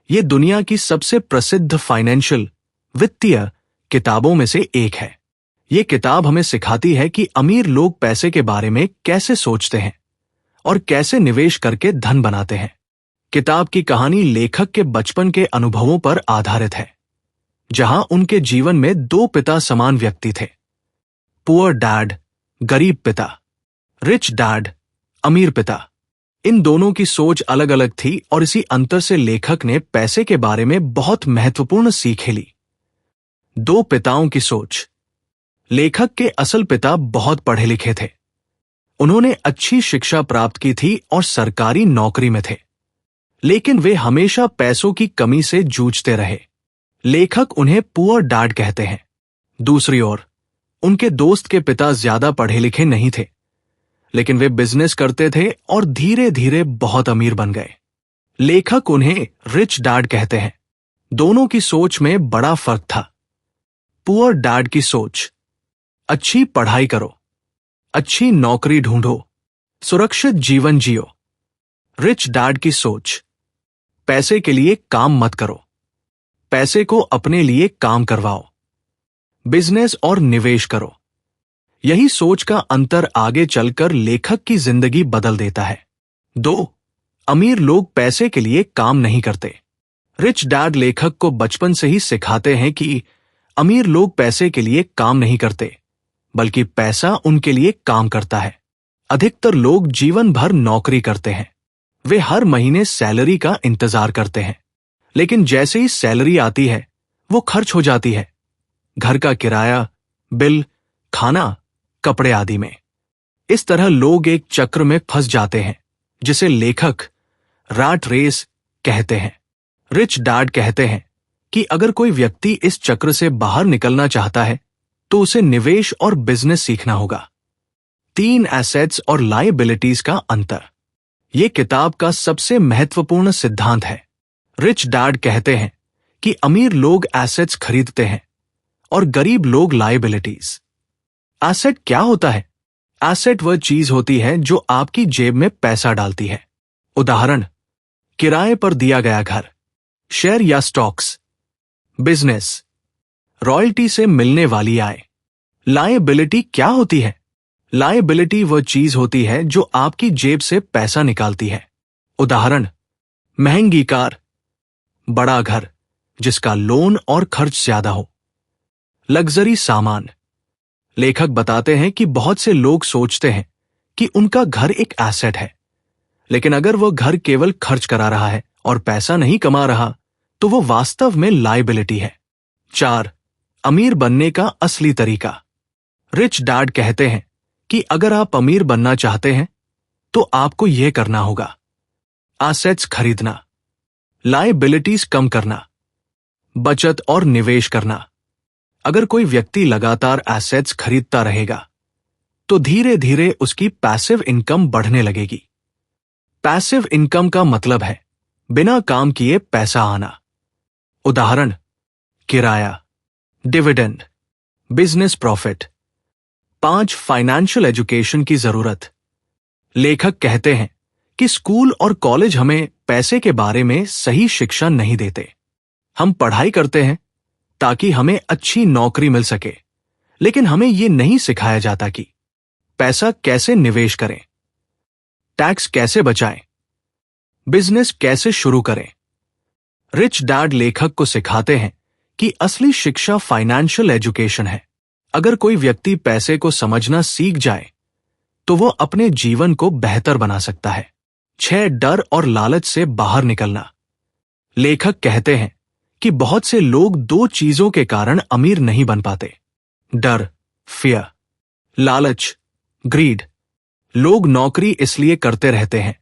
ये दुनिया की सबसे प्रसिद्ध फाइनेंशियल वित्तीय किताबों में से एक है। ये किताब हमें सिखाती है कि अमीर लोग पैसे के बारे में कैसे सोचते हैं और कैसे निवेश करके धन बनाते हैं। किताब की कहानी लेखक के बचपन के अनुभवों पर आधारित है, जहां उनके जीवन में दो पिता समान व्यक्ति थे। पुअर डैड, गरीब पिता, रिच डैड, अमीर पिता। इन दोनों की सोच अलग अलग थी और इसी अंतर से लेखक ने पैसे के बारे में बहुत महत्वपूर्ण सीखें ली। दो पिताओं की सोच। लेखक के असल पिता बहुत पढ़े लिखे थे। उन्होंने अच्छी शिक्षा प्राप्त की थी और सरकारी नौकरी में थे, लेकिन वे हमेशा पैसों की कमी से जूझते रहे। लेखक उन्हें पुअर डैड कहते हैं। दूसरी ओर, उनके दोस्त के पिता ज्यादा पढ़े लिखे नहीं थे, लेकिन वे बिजनेस करते थे और धीरे धीरे बहुत अमीर बन गए। लेखक उन्हें रिच डैड कहते हैं। दोनों की सोच में बड़ा फर्क था। पुअर डैड की सोच, अच्छी पढ़ाई करो, अच्छी नौकरी ढूंढो, सुरक्षित जीवन जियो। रिच डैड की सोच, पैसे के लिए काम मत करो, पैसे को अपने लिए काम करवाओ, बिजनेस और निवेश करो। यही सोच का अंतर आगे चलकर लेखक की जिंदगी बदल देता है। 2. अमीर लोग पैसे के लिए काम नहीं करते। रिच डैड लेखक को बचपन से ही सिखाते हैं कि अमीर लोग पैसे के लिए काम नहीं करते, बल्कि पैसा उनके लिए काम करता है। अधिकतर लोग जीवन भर नौकरी करते हैं। वे हर महीने सैलरी का इंतजार करते हैं, लेकिन जैसे ही सैलरी आती है वो खर्च हो जाती है, घर का किराया, बिल, खाना, कपड़े आदि में। इस तरह लोग एक चक्र में फंस जाते हैं, जिसे लेखक रैट रेस कहते हैं। रिच डैड कहते हैं कि अगर कोई व्यक्ति इस चक्र से बाहर निकलना चाहता है तो उसे निवेश और बिजनेस सीखना होगा। 3 एसेट्स और लायबिलिटीज का अंतर। यह किताब का सबसे महत्वपूर्ण सिद्धांत है। रिच डैड कहते हैं कि अमीर लोग एसेट्स खरीदते हैं और गरीब लोग लायबिलिटीज। एसेट क्या होता है? एसेट वह चीज होती है जो आपकी जेब में पैसा डालती है। उदाहरण, किराए पर दिया गया घर, शेयर या स्टॉक्स। बिजनेस, रॉयल्टी से मिलने वाली आय। लायबिलिटी क्या होती है? लायबिलिटी वह चीज होती है जो आपकी जेब से पैसा निकालती है। उदाहरण, महंगी कार, बड़ा घर जिसका लोन और खर्च ज्यादा हो। लग्जरी सामान। लेखक बताते हैं कि बहुत से लोग सोचते हैं कि उनका घर एक एसेट है, लेकिन अगर वह घर केवल खर्च करा रहा है और पैसा नहीं कमा रहा तो वो वास्तव में लायबिलिटी है। 4. अमीर बनने का असली तरीका। रिच डैड कहते हैं कि अगर आप अमीर बनना चाहते हैं तो आपको यह करना होगा: एसेट्स खरीदना, लायबिलिटीज कम करना, बचत और निवेश करना। अगर कोई व्यक्ति लगातार एसेट्स खरीदता रहेगा तो धीरे धीरे उसकी पैसिव इनकम बढ़ने लगेगी। पैसिव इनकम का मतलब है बिना काम किए पैसा आना। उदाहरण, किराया, dividend, business profit. 5. Financial education की जरूरत। लेखक कहते हैं कि स्कूल और कॉलेज हमें पैसे के बारे में सही शिक्षा नहीं देते। हम पढ़ाई करते हैं ताकि हमें अच्छी नौकरी मिल सके, लेकिन हमें यह नहीं सिखाया जाता कि पैसा कैसे निवेश करें, टैक्स कैसे बचाएं, बिजनेस कैसे शुरू करें। रिच डैड लेखक को सिखाते हैं कि असली शिक्षा फाइनेंशियल एजुकेशन है। अगर कोई व्यक्ति पैसे को समझना सीख जाए तो वो अपने जीवन को बेहतर बना सकता है। 6. डर और लालच से बाहर निकलना। लेखक कहते हैं कि बहुत से लोग 2 चीजों के कारण अमीर नहीं बन पाते: डर, फियर, लालच, ग्रीड। लोग नौकरी इसलिए करते रहते हैं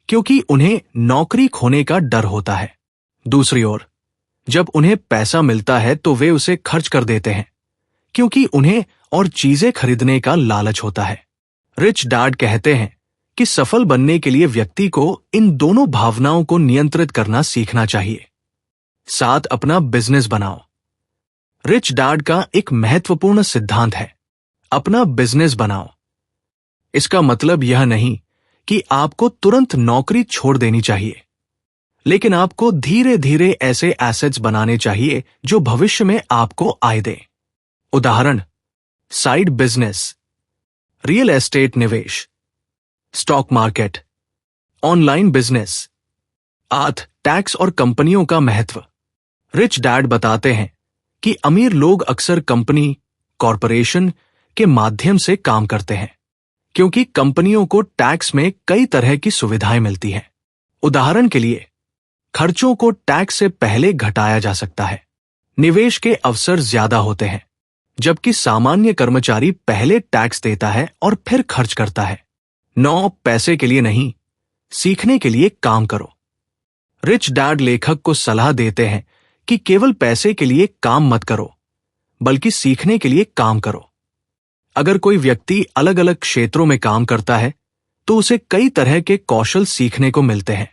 क्योंकि उन्हें नौकरी खोने का डर होता है। दूसरी ओर, जब उन्हें पैसा मिलता है तो वे उसे खर्च कर देते हैं क्योंकि उन्हें और चीजें खरीदने का लालच होता है। रिच डैड कहते हैं कि सफल बनने के लिए व्यक्ति को इन दोनों भावनाओं को नियंत्रित करना सीखना चाहिए। 7. अपना बिजनेस बनाओ। रिच डैड का एक महत्वपूर्ण सिद्धांत है: अपना बिजनेस बनाओ। इसका मतलब यह नहीं कि आपको तुरंत नौकरी छोड़ देनी चाहिए, लेकिन आपको धीरे धीरे ऐसे एसेट्स बनाने चाहिए जो भविष्य में आपको आय दें। उदाहरण, साइड बिजनेस, रियल एस्टेट निवेश, stock market, online business. 8. Tax और कंपनियों का महत्व। रिच डैड बताते हैं कि अमीर लोग अक्सर कंपनी, कॉरपोरेशन के माध्यम से काम करते हैं, क्योंकि कंपनियों को टैक्स में कई तरह की सुविधाएं मिलती हैं। उदाहरण के लिए, खर्चों को टैक्स से पहले घटाया जा सकता है, निवेश के अवसर ज्यादा होते हैं, जबकि सामान्य कर्मचारी पहले टैक्स देता है और फिर खर्च करता है। 9. पैसे के लिए नहीं, सीखने के लिए काम करो। रिच डैड लेखक को सलाह देते हैं कि केवल पैसे के लिए काम मत करो, बल्कि सीखने के लिए काम करो। अगर कोई व्यक्ति अलग अलग क्षेत्रों में काम करता है तो उसे कई तरह के कौशल सीखने को मिलते हैं।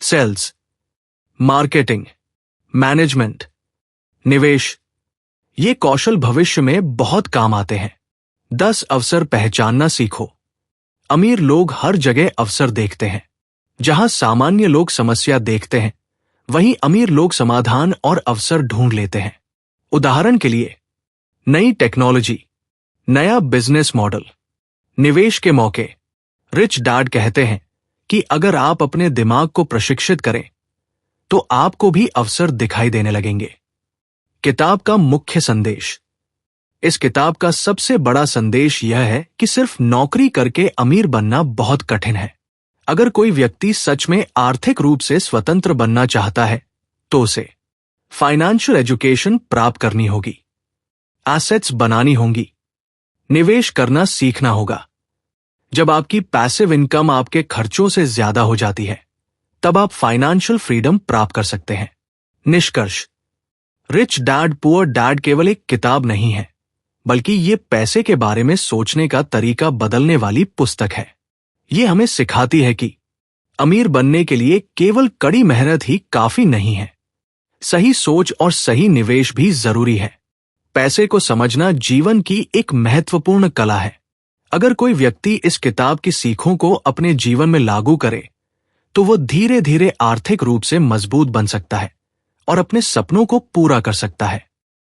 सेल्स, मार्केटिंग, मैनेजमेंट, निवेश, ये कौशल भविष्य में बहुत काम आते हैं। 10. अवसर पहचानना सीखो। अमीर लोग हर जगह अवसर देखते हैं। जहां सामान्य लोग समस्या देखते हैं, वहीं अमीर लोग समाधान और अवसर ढूंढ लेते हैं। उदाहरण के लिए, नई टेक्नोलॉजी, नया बिजनेस मॉडल, निवेश के मौके। रिच डैड कहते हैं कि अगर आप अपने दिमाग को प्रशिक्षित करें तो आपको भी अवसर दिखाई देने लगेंगे। किताब का मुख्य संदेश। इस किताब का सबसे बड़ा संदेश यह है कि सिर्फ नौकरी करके अमीर बनना बहुत कठिन है। अगर कोई व्यक्ति सच में आर्थिक रूप से स्वतंत्र बनना चाहता है तो उसे फाइनेंशियल एजुकेशन प्राप्त करनी होगी, एसेट्स बनानी होंगी, निवेश करना सीखना होगा। जब आपकी पैसिव इनकम आपके खर्चों से ज्यादा हो जाती है, तब आप फाइनेंशियल फ्रीडम प्राप्त कर सकते हैं। निष्कर्ष, रिच डैड पुअर डैड केवल एक किताब नहीं है, बल्कि ये पैसे के बारे में सोचने का तरीका बदलने वाली पुस्तक है। ये हमें सिखाती है कि अमीर बनने के लिए केवल कड़ी मेहनत ही काफी नहीं है, सही सोच और सही निवेश भी जरूरी है। पैसे को समझना जीवन की एक महत्वपूर्ण कला है। अगर कोई व्यक्ति इस किताब की सीखों को अपने जीवन में लागू करे तो वो धीरे धीरे आर्थिक रूप से मजबूत बन सकता है और अपने सपनों को पूरा कर सकता है।